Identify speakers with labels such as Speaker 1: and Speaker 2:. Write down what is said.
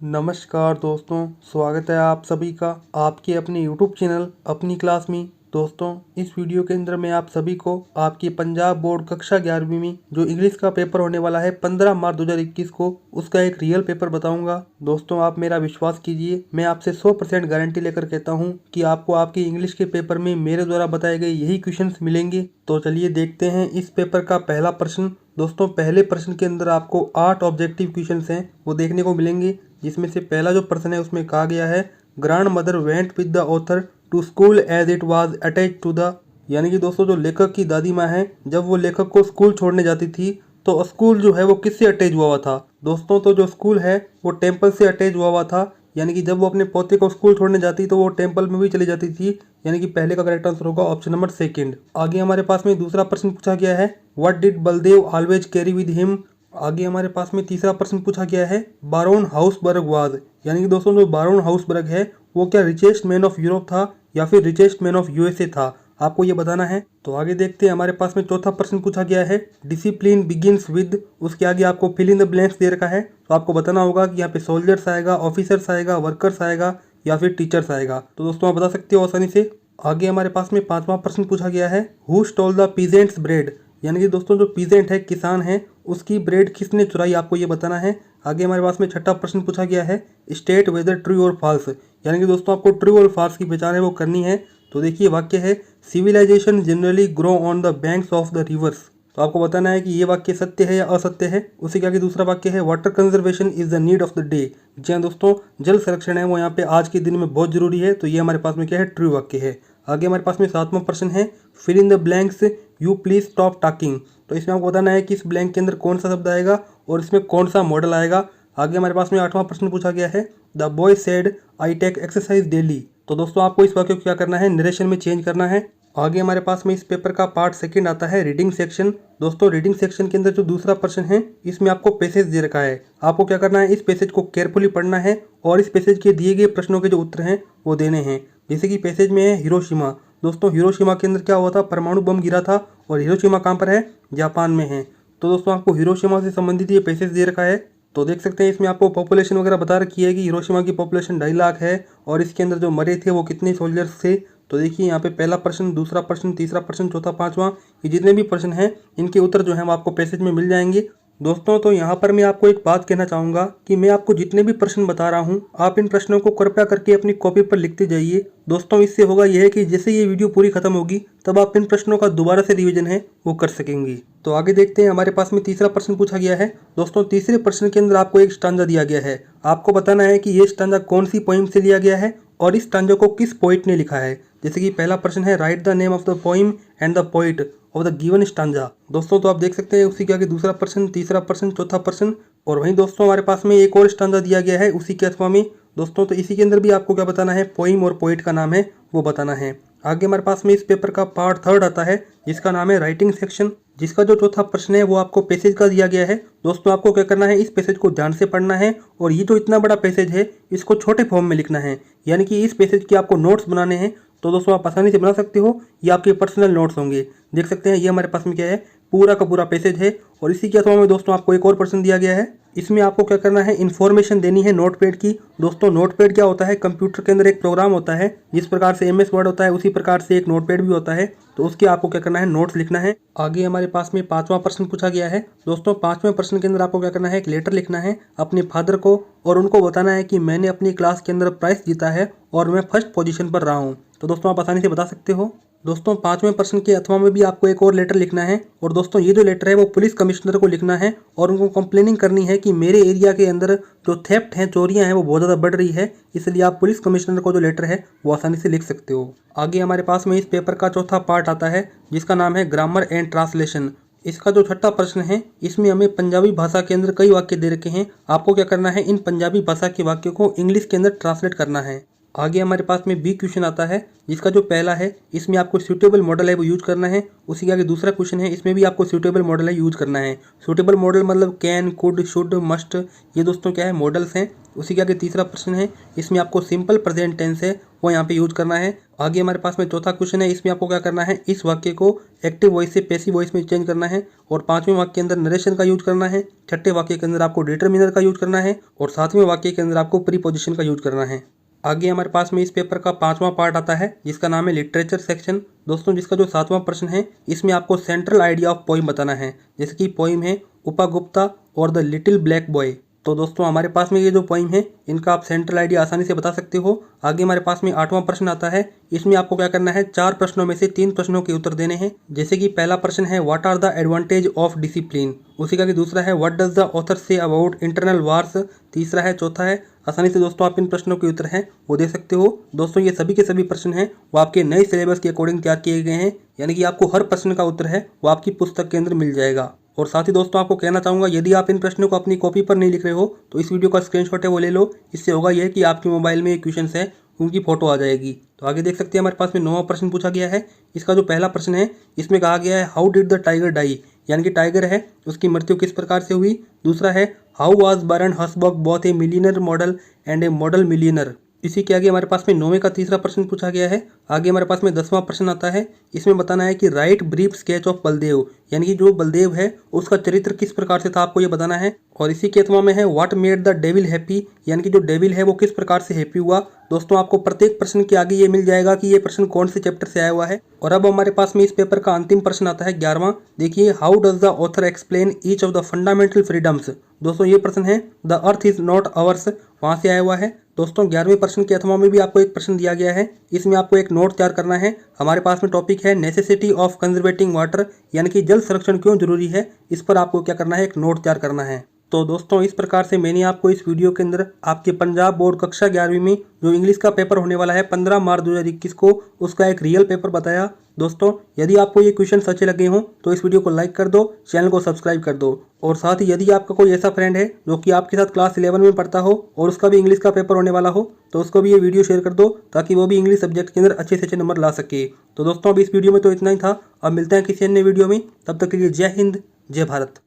Speaker 1: नमस्कार दोस्तों, स्वागत है आप सभी का आपके अपने YouTube चैनल अपनी क्लास में। दोस्तों, इस वीडियो के अंदर मैं आप सभी को आपकी पंजाब बोर्ड कक्षा 11वीं में जो इंग्लिश का पेपर होने वाला है 15 मार्च 2021 को, उसका एक रियल पेपर बताऊंगा। दोस्तों, आप मेरा विश्वास कीजिए, मैं आपसे 100% गारंटी लेकर कहता हूं कि आपको आपके इंग्लिश के पेपर में मेरे द्वारा बताए गए यही क्वेश्चंस मिलेंगे। तो चलिए देखते हैं इस पेपर का पहला प्रश्न। दोस्तों, पहले प्रश्न के अंदर आपको 8 ऑब्जेक्टिव क्वेश्चंस हैं वो देखने को मिलेंगे, जिसमें से पहला जो प्रश्न है उसमें कहा गया है grandmother went with the author to school as it was attach to the, यानी कि दोस्तों जो लेखक की दादी माँ है जब वो लेखक को स्कूल छोड़ने जाती थी तो स्कूल जो है वो किससे अटैच हुआ था। दोस्तों, तो जो स्कूल है वो टेम्पल से अटैच हुआ था, यानी कि जब वो अपने पोते को स्कूल छोड़ने जाती तो वो टेम्पल में भी चली जाती थी, यानी कि पहले का करेक्ट आंसर होगा ऑप्शन नंबर सेकंड। आगे हमारे पास में दूसरा प्रश्न पूछा गया है what did Baldev always carry with him. आगे हमारे पास में तीसरा प्रश्न पूछा गया है बारोन हाउसबर्ग वाज, यानी कि दोस्तों जो बारोन हाउसबर्ग है वो क्या रिचेस्ट मैन ऑफ यूरोप था या फिर रिचेस्ट मैन ऑफ यूएसए था, आपको ये बताना है। तो आगे देखते हैं, हमारे पास में चौथा प्रश्न पूछा गया है डिसिप्लिन बिगिंस विद, उसके आगे आपको फिल इन द ब्लैंक्स दे रखा है, तो आपको बताना होगा कि यहाँ पे सोल्जर्स आएगा, ऑफिसर्स आएगा, वर्कर्स आएगा या फिर टीचर्स आएगा। तो दोस्तों आप बता सकते हो आसानी से। आगे हमारे पास में पांचवा प्रश्न पूछा गया है who stole the peasants bread, यानी कि दोस्तों जो पीजेंट है किसान है उसकी ब्रेड किसने चुराई, आपको ये बताना है। आगे हमारे पास में छठा प्रश्न पूछा गया है स्टेट वेदर ट्रू और फॉल्स, यानी कि दोस्तों आपको ट्रू और फॉल्स की पहचान है वो करनी है। तो देखिए वाक्य है civilization generally grow on the banks of the rivers, तो आपको बताना है कि ये वाक्य सत्य है या असत्य है। उसी के आगे दूसरा वाक्य है water conservation is the need of the day, जी हाँ दोस्तों जल संरक्षण है वो यहाँ पे आज के दिन में बहुत जरूरी है, तो ये हमारे पास में क्या है ट्रू वाक्य है। आगे हमारे पास में सातवां प्रश्न है fill in the blanks you please stop talking, तो इसमें आपको बताना है कि इस ब्लैंक के अंदर कौन सा शब्द आएगा और इसमें कौन सा मॉडल आएगा। आगे हमारे पास में आठवां प्रश्न पूछा गया है the boy said I take exercise daily, तो दोस्तों आपको इस वाक्य को क्या करना है नरेशन में चेंज करना है। आगे हमारे पास में इस पेपर का पार्ट सेकंड आता है रीडिंग सेक्शन। दोस्तों रीडिंग सेक्शन के अंदर जो दूसरा प्रश्न है इसमें आपको पैसेज दे रखा है, आपको क्या करना है इस पैसेज को केयरफुली पढ़ना है और इस पैसेज के दिए गए प्रश्नों के जो उत्तर हैं वो देने हैं। जैसे कि पैसेज में है हिरोशिमा, दोस्तों हिरोशिमा के अंदर क्या हुआ था, परमाणु बम गिरा था और हिरोशिमा कहाँ पर है, जापान में है। तो दोस्तों आपको हिरोशिमा से संबंधित ये पैसेज दे रखा है, तो देख सकते हैं इसमें आपको पॉपुलेशन वगैरह बता रखी है कि हिरोशिमा की पॉपुलेशन 2.5 लाख है और इसके अंदर जो मरे थे वो कितने सोल्जर्स थे। तो देखिए यहाँ पे पहला प्रश्न, दूसरा प्रश्न, तीसरा प्रश्न, चौथा, पांचवा, ये जितने भी प्रश्न हैं इनके उत्तर जो है वो आपको पैसेज में मिल जाएंगे। दोस्तों तो यहाँ पर मैं आपको एक बात कहना चाहूँगा कि मैं आपको जितने भी प्रश्न बता रहा हूँ आप इन प्रश्नों को कृपया करके अपनी कॉपी पर लिखते जाइए। दोस्तों इससे होगा यह है कि जैसे ये वीडियो पूरी खत्म होगी तब आप इन प्रश्नों का दोबारा से रिवीजन है वो कर सकेंगे। तो आगे देखते हैं, हमारे पास में तीसरा प्रश्न पूछा गया है। दोस्तों तीसरे प्रश्न के अंदर आपको एक स्टांजा दिया गया है, आपको बताना है कि ये स्टांजा कौन सी पोइम से लिया गया है और इस स्टांजा को किस पोइट ने लिखा है। जैसे कि पहला प्रश्न है right the name of the poem and the poet of the given stanza. दोस्तों तो आप देख सकते हैं उसी के आगे दूसरा प्रश्न, तीसरा प्रश्न, चौथा प्रश्न और वहीं दोस्तों हमारे पास में एक और स्टांजा दिया गया है उसी के अथवा में। दोस्तों तो इसी के अंदर भी आपको क्या बताना है, पोइम और पोइट का नाम है वो बताना है। आगे हमारे पास में इस पेपर का पार्ट थर्ड आता है जिसका नाम है राइटिंग सेक्शन, जिसका जो चौथा प्रश्न है वो आपको पैसेज का दिया गया है। दोस्तों आपको क्या करना है इस पैसेज को ध्यान से पढ़ना है और ये जो इतना बड़ा पैसेज है इसको छोटे फॉर्म में लिखना है, यानी कि इस पैसेज के आपको नोट्स बनाने हैं। तो दोस्तों आप आसानी से बना सकते हो, ये आपके पर्सनल नोट्स होंगे। देख सकते हैं ये हमारे पास में क्या है, पूरा का पूरा पैसेज है और इसी के अथवा में दोस्तों आपको एक और प्रश्न दिया गया है, इसमें आपको क्या करना है इन्फॉर्मेशन देनी है नोटपैड की। दोस्तों नोटपैड क्या होता है, कंप्यूटर के अंदर एक प्रोग्राम होता है, जिस प्रकार से MS वर्ड होता है उसी प्रकार से एक नोटपैड भी होता है, तो उसके आपको क्या करना है नोट्स लिखना है। आगे हमारे पास में पांचवा प्रश्न पूछा गया है। दोस्तों पांचवें प्रश्न के अंदर आपको क्या करना है एक लेटर लिखना है अपने फादर को और उनको बताना है कि मैंने अपनी क्लास के अंदर प्राइज जीता है और मैं फर्स्ट पोजीशन पर रहा हूँ। तो दोस्तों आप आसानी से बता सकते हो। दोस्तों पांचवें प्रश्न के अथवा में भी आपको एक और लेटर लिखना है और दोस्तों ये जो लेटर है वो पुलिस कमिश्नर को लिखना है और उनको कंप्लेनिंग करनी है कि मेरे एरिया के अंदर जो थेफ्ट हैं, चोरियां हैं वो बहुत ज़्यादा बढ़ रही है, इसलिए आप पुलिस कमिश्नर को जो लेटर है वो आसानी से लिख सकते हो। आगे हमारे पास में इस पेपर का चौथा पार्ट आता है जिसका नाम है ग्रामर एंड ट्रांसलेशन। इसका जो छठा प्रश्न है इसमें हमें पंजाबी भाषा के अंदर कई वाक्य दे रखे हैं, आपको क्या करना है इन पंजाबी भाषा के वाक्यों को इंग्लिश के अंदर ट्रांसलेट करना है। आगे हमारे पास में बी क्वेश्चन आता है जिसका जो पहला है इसमें आपको सूटेबल मॉडल है वो यूज करना है। उसी के आगे दूसरा क्वेश्चन है, इसमें भी आपको सूटेबल मॉडल है यूज करना है। सूटेबल मॉडल मतलब कैन, कुड, शुड, मस्ट, ये दोस्तों क्या है मॉडल्स हैं उसी के आगे तीसरा प्रश्न है, इसमें आपको सिंपल प्रेजेंट टेंस है वो यहाँ पे यूज करना है। आगे हमारे पास में चौथा क्वेश्चन है, इसमें आपको क्या करना है, इस वाक्य को एक्टिव वॉइस से पैसिव वॉइस में चेंज करना है। और पांचवें वाक्य के अंदर नरेशन का यूज करना है। छठे वाक्य के अंदर आपको डिटरमिनर का यूज करना है। और सातवें वाक्य के अंदर आपको प्रीपोजिशन का यूज करना है। आगे हमारे पास में इस पेपर का पांचवा पार्ट आता है जिसका नाम है लिटरेचर सेक्शन। दोस्तों जिसका जो सातवां प्रश्न है, इसमें आपको सेंट्रल आइडिया ऑफ पोइम बताना है। जैसे कि पोइम है उपगुप्ता और द लिटिल ब्लैक बॉय। तो दोस्तों हमारे पास में ये जो पोइम है इनका आप सेंट्रल आइडिया आसानी से बता सकते हो। आगे हमारे पास में आठवां प्रश्न आता है, इसमें आपको क्या करना है, 4 प्रश्नों में से 3 प्रश्नों के उत्तर देने हैं। जैसे कि पहला प्रश्न है what are the advantage of discipline. उसी का दूसरा है what does the author say about internal wars. तीसरा है, चौथा है। आसानी से दोस्तों आप इन प्रश्नों के उत्तर हैं वो दे सकते हो। दोस्तों ये सभी के सभी प्रश्न हैं वो आपके नए सिलेबस के अकॉर्डिंग तैयार किए गए हैं, यानी कि आपको हर प्रश्न का उत्तर है वो आपकी पुस्तक के अंदर मिल जाएगा। और साथ ही दोस्तों आपको कहना चाहूँगा, यदि आप इन प्रश्नों को अपनी कॉपी पर नहीं लिख रहे हो तो इस वीडियो का स्क्रीनशॉट है वो ले लो। इससे होगा यह कि आपके मोबाइल में ये क्वेश्चंस है उनकी फोटो आ जाएगी। तो आगे देख सकते हैं हमारे पास में 9वां प्रश्न पूछा गया है। इसका जो पहला प्रश्न है इसमें कहा गया है how did the tiger die, यानी कि टाइगर है उसकी मृत्यु किस प्रकार से हुई। दूसरा है how was Baron Hirschberg both a millionaire model and a model millionaire. इसी के आगे हमारे पास में 9वें का तीसरा प्रश्न पूछा गया है। आगे हमारे पास में 10वां प्रश्न आता है, इसमें बताना है कि right brief sketch of Baldev, यानी कि जो बलदेव है उसका चरित्र किस प्रकार से था आपको ये बताना है। और इसी के 8वां में है what made the devil happy, यानी कि जो डेविल है वो किस प्रकार से हैप्पी हुआ। दोस्तों आपको प्रत्येक प्रश्न के आगे ये मिल जाएगा कि ये प्रश्न कौन से चैप्टर से आया हुआ है। और अब हमारे पास में इस पेपर का अंतिम प्रश्न आता है 11वां। देखिए how does the author explain each of the fundamental freedoms. दोस्तों ये प्रश्न है the earth is not ours, वहां से आया हुआ है। दोस्तों 11वें प्रश्न के 8वां में भी आपको एक प्रश्न दिया गया है, इसमें आपको एक नोट तैयार करना है। हमारे पास में टॉपिक है नेसेसिटी ऑफ कंजर्वेटिंग वाटर, यानी कि जल संरक्षण क्यों जरूरी है। इस पर आपको क्या करना है, एक नोट तैयार करना है। तो दोस्तों इस प्रकार से मैंने आपको इस वीडियो के अंदर आपके पंजाब बोर्ड कक्षा 11वीं में जो इंग्लिश का पेपर होने वाला है 15 मार्च 2021 को, उसका एक रियल पेपर बताया। दोस्तों यदि आपको ये क्वेश्चन अच्छे लगे हों तो इस वीडियो को लाइक कर दो, चैनल को सब्सक्राइब कर दो। और साथ ही यदि आपका कोई ऐसा फ्रेंड है जो कि आपके साथ क्लास 11 में पढ़ता हो और उसका भी इंग्लिश का पेपर होने वाला हो तो उसको भी ये वीडियो शेयर कर दो, ताकि वो भी इंग्लिश सब्जेक्ट के अंदर अच्छे से अच्छे नंबर ला सके। तो दोस्तों अब इस वीडियो में तो इतना ही था, अब मिलते हैं किसी अन्य वीडियो में, तब तक के लिए जय हिंद जय भारत।